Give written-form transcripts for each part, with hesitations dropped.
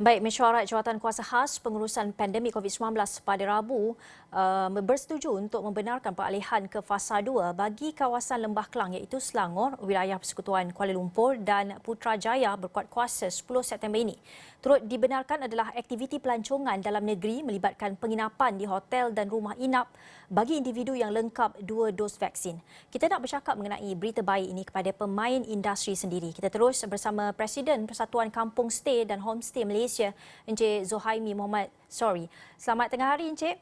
Baik, Mesyuarat Jawatan Kuasa Khas Pengurusan Pandemik COVID-19 pada Rabu bersetuju untuk membenarkan peralihan ke fasa 2 bagi kawasan Lembah Kelang iaitu Selangor, wilayah Persekutuan Kuala Lumpur dan Putrajaya berkuat kuasa 10 September ini. Turut dibenarkan adalah aktiviti pelancongan dalam negeri melibatkan penginapan di hotel dan rumah inap bagi individu yang lengkap 2 dos vaksin. Kita nak bercakap mengenai berita baik ini kepada pemain industri sendiri. Kita terus bersama Presiden Persatuan Kampung Stay dan Homestay Malaysia, Encik Zohaimi Muhammad Sori. Selamat tengah hari, Encik.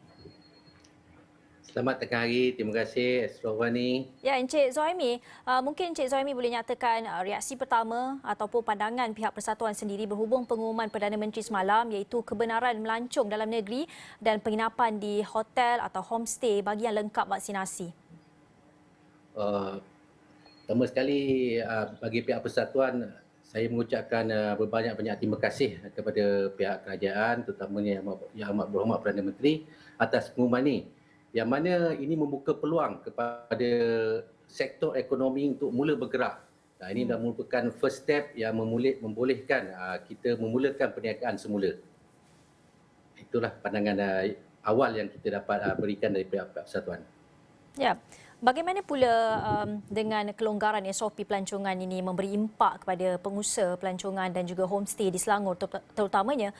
Selamat tengah hari. Terima kasih Asrowani. Ya, Encik Zohaimi, mungkin Encik Zohaimi boleh nyatakan reaksi pertama ataupun pandangan pihak Persatuan sendiri berhubung pengumuman Perdana Menteri semalam iaitu kebenaran melancong dalam negeri dan penginapan di hotel atau homestay bagi yang lengkap vaksinasi. Uh, Pertama sekali bagi pihak Persatuan, saya mengucapkan berbanyak-banyak terima kasih kepada pihak kerajaan, terutamanya Yang Amat Berhormat Perdana Menteri atas pengumuman ini. Yang mana ini membuka peluang kepada sektor ekonomi untuk mula bergerak. Ini dah merupakan first step yang membolehkan kita memulakan perniagaan semula. Itulah pandangan awal yang kita dapat berikan dari pihak Persatuan. Ya, bagaimana pula dengan kelonggaran SOP pelancongan ini memberi impak kepada pengusaha pelancongan dan juga homestay di Selangor terutamanya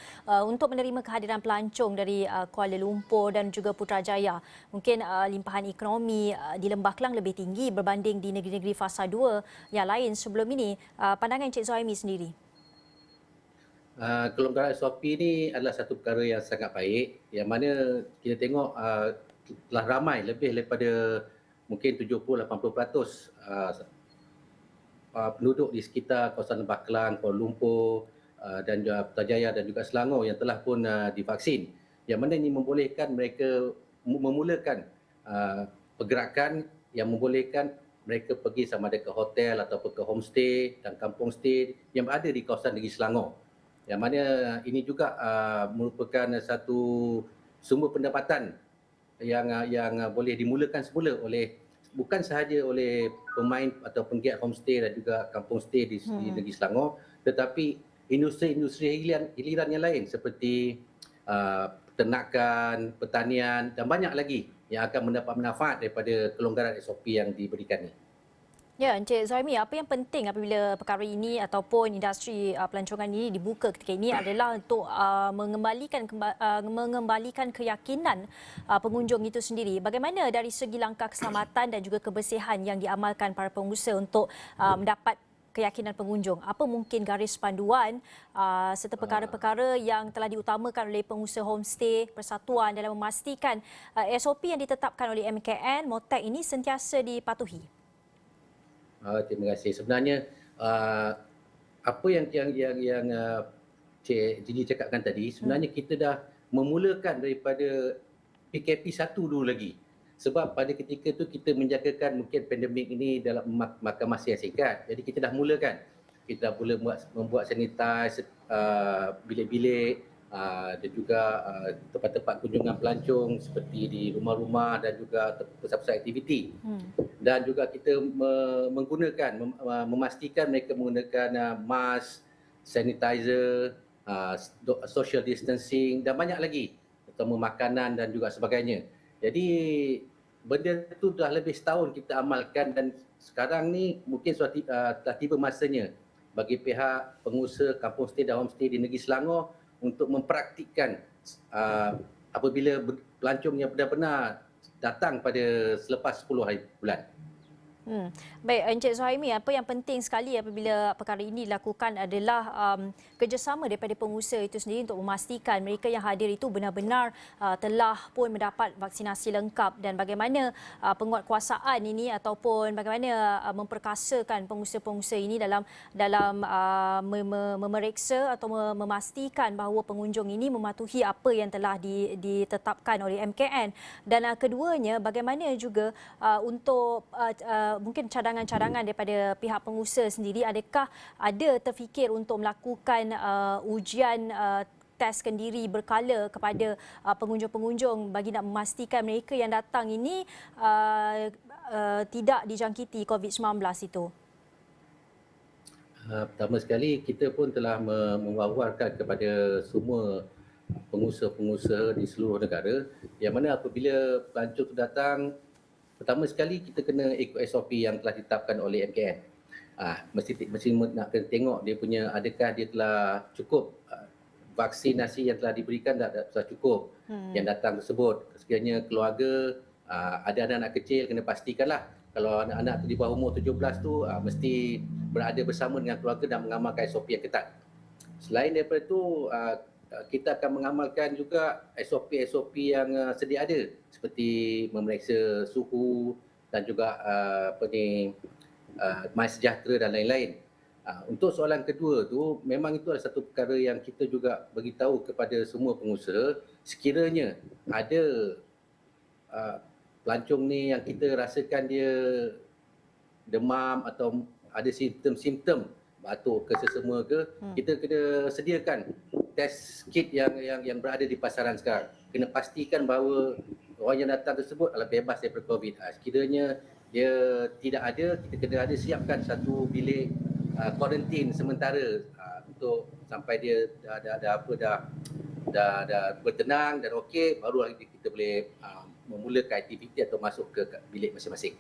untuk menerima kehadiran pelancong dari Kuala Lumpur dan juga Putrajaya. Mungkin limpahan ekonomi di Lembah Kelang lebih tinggi berbanding di negeri-negeri fasa 2 yang lain sebelum ini. Pandangan Encik Zohaimi sendiri. Kelonggaran SOP ini adalah satu perkara yang sangat baik, yang mana kita tengok telah ramai lebih daripada mungkin 70-80% penduduk di sekitar kawasan Lembah Kelang, Kuala Lumpur dan juga Putrajaya dan juga Selangor yang telah pun divaksin. Yang mana ini membolehkan mereka memulakan pergerakan yang membolehkan mereka pergi sama ada ke hotel ataupun ke homestay dan kampung stay yang berada di kawasan negeri Selangor. Yang mana ini juga merupakan satu sumber pendapatan yang boleh dimulakan semula oleh bukan sahaja oleh pemain atau penggiat homestay dan juga kampung stay di negeri Selangor, tetapi industri-industri hiliran yang lain seperti peternakan, pertanian dan banyak lagi yang akan mendapat manfaat daripada kelonggaran SOP yang diberikan ini. Ya, Encik Zohaimi, apa yang penting apabila perkara ini ataupun industri pelancongan ini dibuka ketika ini adalah untuk mengembalikan keyakinan pengunjung itu sendiri. Bagaimana dari segi langkah keselamatan dan juga kebersihan yang diamalkan para pengusaha untuk mendapat keyakinan pengunjung? Apa mungkin garis panduan serta perkara-perkara yang telah diutamakan oleh pengusaha homestay Persatuan dalam memastikan SOP yang ditetapkan oleh MKN, MOTEK ini sentiasa dipatuhi? Terima kasih. Sebenarnya apa yang Cik Gigi cakapkan tadi, sebenarnya kita dah memulakan daripada PKP 1 dulu lagi. Sebab pada ketika tu kita menjagakan mungkin pandemik ini dalam makan masa yang singkat. Jadi kita dah mulakan. Kita dah mula membuat sanitize bilik-bilik dan juga tempat-tempat kunjungan pelancong seperti di rumah-rumah dan juga pusat-pusat aktiviti. Dan juga kita memastikan mereka menggunakan mask, sanitizer, social distancing dan banyak lagi, terutama makanan dan juga sebagainya. Jadi benda itu dah lebih setahun kita amalkan dan sekarang ni mungkin sudah telah tiba masanya bagi pihak pengusaha kampung stay dan homestay di negeri Selangor untuk mempraktikkan apabila pelancong yang benar-benar datang pada selepas 10 hari bulan. Baik, Encik Zohaimi, apa yang penting sekali apabila perkara ini dilakukan adalah kerjasama daripada pengusaha itu sendiri untuk memastikan mereka yang hadir itu benar-benar telah pun mendapat vaksinasi lengkap dan bagaimana penguatkuasaan ini ataupun bagaimana memperkasakan pengusaha-pengusaha ini dalam memeriksa atau memastikan bahawa pengunjung ini mematuhi apa yang telah ditetapkan oleh MKN dan keduanya bagaimana juga untuk mungkin cadangan-cadangan daripada pihak pengusaha sendiri, adakah ada terfikir untuk melakukan ujian tes kendiri berkala kepada pengunjung-pengunjung bagi nak memastikan mereka yang datang ini tidak dijangkiti COVID-19 itu? Pertama sekali kita pun telah mewawarkan kepada semua pengusaha-pengusaha di seluruh negara yang mana apabila pelancong tu datang, pertama sekali kita kena ikut SOP yang telah ditetapkan oleh MKN. Mesti nak kena tengok dia punya adakah dia telah cukup vaksinasi yang telah diberikan dah cukup yang datang tersebut. Sekiranya keluarga ada anak-anak kecil kena pastikanlah kalau anak-anak tu di bawah umur 17 tu mesti berada bersama dengan keluarga dan mengamalkan SOP yang ketat. Selain daripada itu, kita akan mengamalkan juga SOP-SOP yang sedia ada seperti memeriksa suhu dan juga MySejahtera dan lain-lain. Untuk soalan kedua tu, memang itu adalah satu perkara yang kita juga beritahu kepada semua pengusaha sekiranya ada pelancong ni yang kita rasakan dia demam atau ada simptom-simptom batuk ke sesama ke, kita kena sediakan test kit yang berada di pasaran sekarang. Kena pastikan bahawa orang yang datang tersebut adalah bebas daripada COVID. Sekiranya dia tidak ada, kita kena ada siapkan satu bilik kuarantin sementara untuk sampai dia dah bertenang dan okey, baru lagi kita boleh memulakan aktiviti atau masuk ke bilik masing-masing.